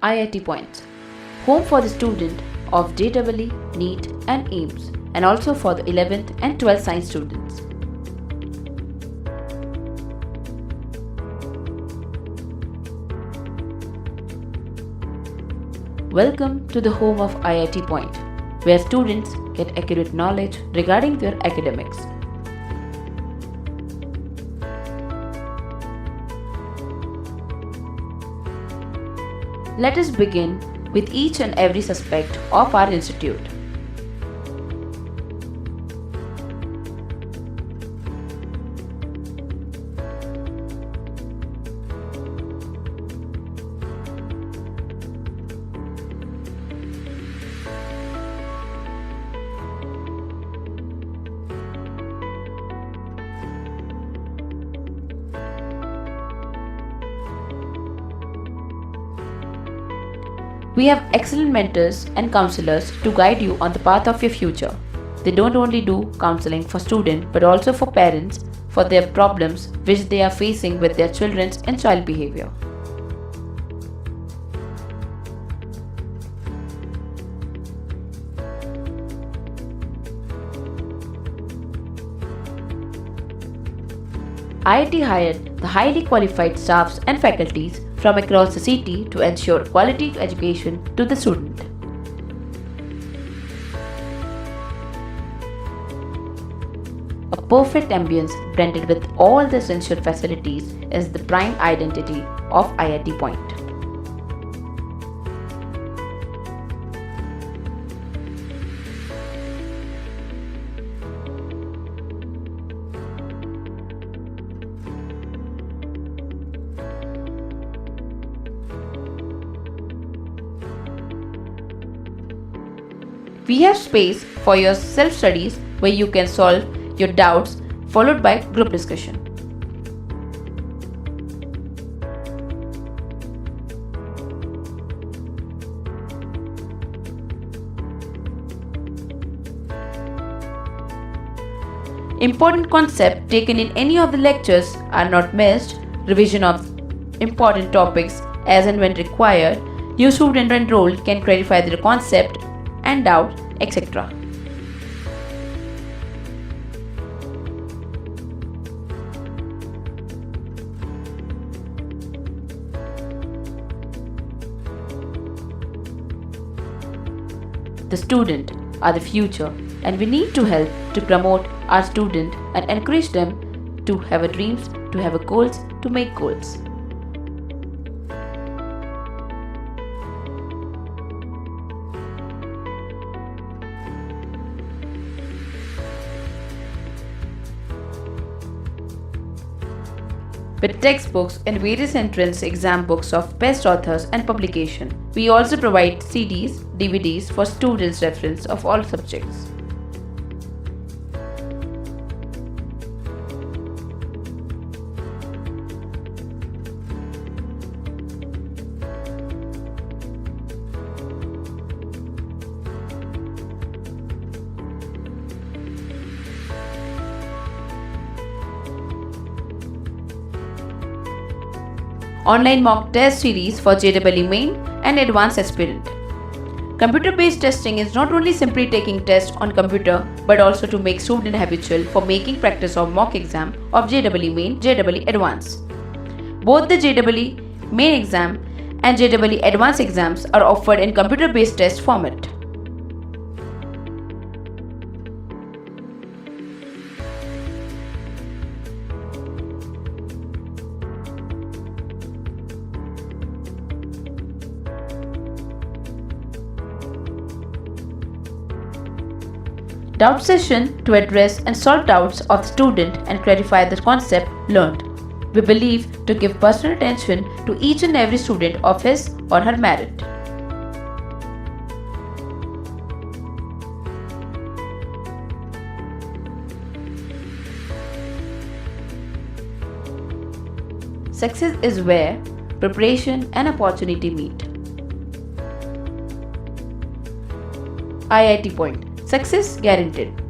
IIT Point, home for the student of JEE, NEET and AIMS, and also for the 11th and 12th science students. Welcome to the home of IIT Point, where students get accurate knowledge regarding their academics. Let us begin with each and every aspect of our institute. We have excellent mentors and counselors to guide you on the path of your future. They don't only do counseling for students but also for parents for their problems which they are facing with their children and child behavior. IIT hired the highly qualified staffs and faculties from across the city to ensure quality education to the student. A perfect ambience blended with all the essential facilities is the prime identity of IIT Point. We have space for your self-studies where you can solve your doubts followed by group discussion. Important concepts taken in any of the lectures are not missed, revision of important topics as and when required, new student enrolled can clarify their concept and doubt, etc. The student are the future, and we need to help to promote our student and encourage them to have a dreams, to have a goals, to make goals. With textbooks and various entrance exam books of best authors and publication. We also provide CDs, DVDs for students' reference of all subjects. Online mock test series for JEE Main and Advanced Aspirant. Computer-based testing is not only simply taking tests on computer but also to make student habitual for making practice of mock exam of JEE Main, JEE Advanced. Both the JEE Main exam and JEE Advanced exams are offered in computer-based test format. Doubt session to address and solve doubts of the student and clarify the concept learned. We believe to give personal attention to each and every student of his or her merit. Success is where preparation and opportunity meet. IIT Point. Success guaranteed.